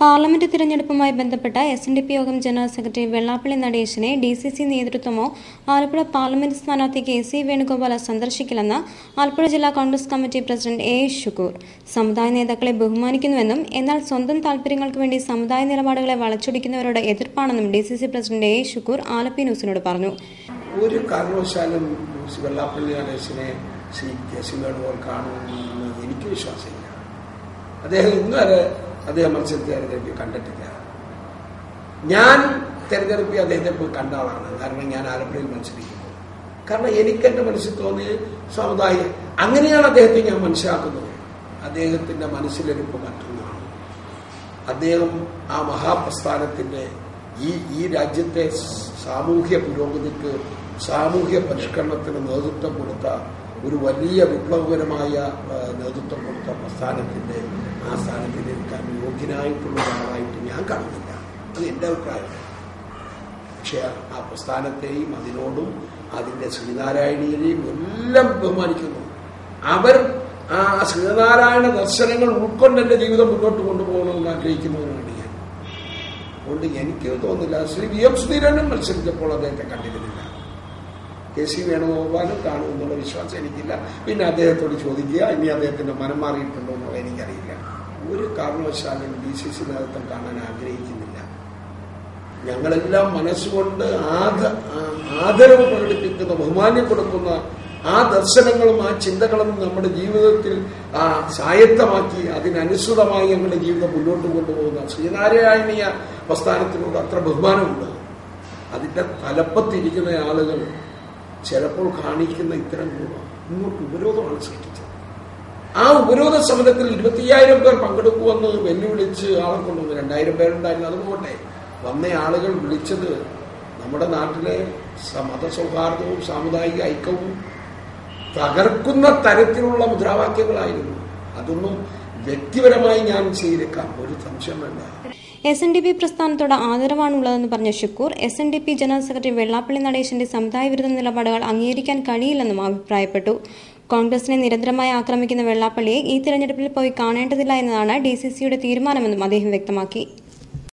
Parliament തിരഞ്ഞെടുപ്പുമായി ബന്ധപ്പെട്ട SNDP യോഗം ജനറൽ സെക്രട്ടറി വെള്ളാപ്പള്ളി നടേശനെ DCC നേതൃത്വമോ ആലപ്പുഴ പാർലമെന്റ് സ്ഥാനാർത്ഥി KC വേണുഗോപാൽ സന്ദർശിക്കില്ലെന്ന് ആലപ്പുഴ ജില്ലാ Congress committee president A. Shukkur. സമുദായ നേതാക്കളെ ബഹുമാനിക്കുന്നുവെന്നും എന്നാൽ സ്വന്തം താൽപര്യങ്ങൾക്ക് വേണ്ടി സമുദായ നിലപാടുകളെ വളച്ചൊടിക്കുന്നവരോട് എതിർപ്പാണെന്നും DCC president A. Shukkur Alleppey ന്യൂസിനോട് പറഞ്ഞു. ഒരു കാരണവശാലും വെള്ളാപ്പള്ളി നടേശനെ KC വേണുഗോപാൽ കാണുമെന്ന് എനിക്ക് വിശ്വാസമില്ല. അദ്ദേഹം ഇന്നുവരെ അദ്ദേഹം മത്സരത്തെ തെരഞ്ഞെടുപ്പിൽ കണ്ടിട്ടില്ല. ഞാൻ തെരഞ്ഞെടുപ്പിൽ അദ്ദേഹത്തെ പോയി കണ്ട ആളാണ്. കാരണം ഞാൻ ആലപ്പുഴയിൽ മത്സരിക്കുന്നു. കാരണം എനിക്കെന്റെ മനസ്സിൽ തോന്നിയ സമുദായം അങ്ങനെയാണ് അദ്ദേഹത്തെ ഞാൻ മനസ്സിലാക്കുന്നത്. അദ്ദേഹത്തിന്റെ മനസ്സിലിരിപ്പ് മറ്റൊന്നാണ്. അദ്ദേഹം ആ മഹാപ്രസ്ഥാനത്തിന്റെ ഈ രാജ്യത്തെ സാമൂഹ്യ പുരോഗതിക്ക് സാമൂഹ്യ പരിഷ്കരണത്തിന് നേതൃത്വം കൊടുത്ത ഒരു വലിയ വിപ്ലവകരമായ നേതൃത്വം കൊടുത്ത പ്രസ്ഥാനത്തിന്റെ ആ സ്ഥാനത്തിലിരിക്കാൻ യോഗ്യനായിട്ടുള്ള ഒരാളായിട്ട് ഞാൻ കാണുന്നില്ല. അത് എന്റെ അഭിപ്രായം. പക്ഷെ ആ പ്രസ്ഥാനത്തെയും അതിനോടും അതിന്റെ ശ്രീനാരായണീയരെയും എല്ലാം ബഹുമാനിക്കുന്നു. അവർ ആ ശ്രീനാരായണ ദർശനങ്ങൾ ഉൾക്കൊണ്ട് എന്റെ ജീവിതം മുന്നോട്ട് കൊണ്ടുപോകണമെന്ന് ആഗ്രഹിക്കുന്നവരാണ് ഞാൻ. അതുകൊണ്ട് എനിക്ക് തോന്നുന്നില്ല. ശ്രീ VM സുധീരനും മത്സരിച്ചപ്പോൾ അദ്ദേഹത്തെ കണ്ടിരുന്നില്ല. KC വേണുഗോപാലും കാണുമെന്നുള്ള വിശ്വാസം എനിക്കില്ല. പിന്നെ അദ്ദേഹത്തോട് ചോദിക്കുക, ഇനി അദ്ദേഹത്തിന്റെ മനം മാറിയിട്ടുണ്ടോ എന്നുള്ള എനിക്കറിയില്ല. ഒരു കാരണവശാലും DCC നേതൃത്വം കാണാൻ ആഗ്രഹിക്കുന്നില്ല. ഞങ്ങളെല്ലാം മനസ്സുകൊണ്ട് ആദരവ് പ്രകടിപ്പിക്കുന്ന, ബഹുമാന്യം കൊടുക്കുന്ന ആ ദർശനങ്ങളും ആ ചിന്തകളും നമ്മുടെ ജീവിതത്തിൽ സ്വായത്തമാക്കി അതിനനുസൃതമായി ഞങ്ങളുടെ ജീവിതം മുന്നോട്ട് കൊണ്ടുപോകുന്ന ശ്രീനാരായണീയ പ്രസ്ഥാനത്തിനോട് അത്ര ബഹുമാനമുണ്ട്. അതിന്റെ തലപ്പത്തിരിക്കുന്ന ആളുകൾ ചിലപ്പോൾ കാണിക്കുന്ന ഇത്തരം ഇങ്ങോട്ട് ഉപരോധമാണ് സൃഷ്ടിച്ചത്. ആ ഉപരോധ സമരത്തിൽ 25,000 പേർ പങ്കെടുക്കുമെന്ന് വെല്ലുവിളിച്ച് ആളെ കൊണ്ടുവന്നു. 2,000 പേരുണ്ടായിരുന്നു. അതുപോലെ വന്ന ആളുകൾ വിളിച്ചത് നമ്മുടെ നാട്ടിലെ മതസൗഹാർദ്ദവും സാമുദായിക ഐക്യവും തകർക്കുന്ന തരത്തിലുള്ള മുദ്രാവാക്യങ്ങളായിരുന്നു. അതൊന്നും വ്യക്തിപരമായി ഞാൻ സ്വീകരിക്കാം, ഒരു സംശയം വേണ്ട. SNDP പ്രസ്ഥാനത്തോട് ആദരവാണുള്ളതെന്ന് പറഞ്ഞ Shukkur SNDP general secretary Vellappally നടേശന്റെ സമുദായ വിരുദ്ധ നിലപാടുകൾ അംഗീകരിക്കാൻ കഴിയില്ലെന്നും അഭിപ്രായപ്പെട്ടു. കോൺഗ്രസിനെ നിരന്തരമായി ആക്രമിക്കുന്ന വെള്ളാപ്പള്ളിയെ ഈ തിരഞ്ഞെടുപ്പിൽ പോയി കാണേണ്ടതില്ല എന്നതാണ് DCCയുടെ തീരുമാനമെന്നും അദ്ദേഹം വ്യക്തമാക്കി.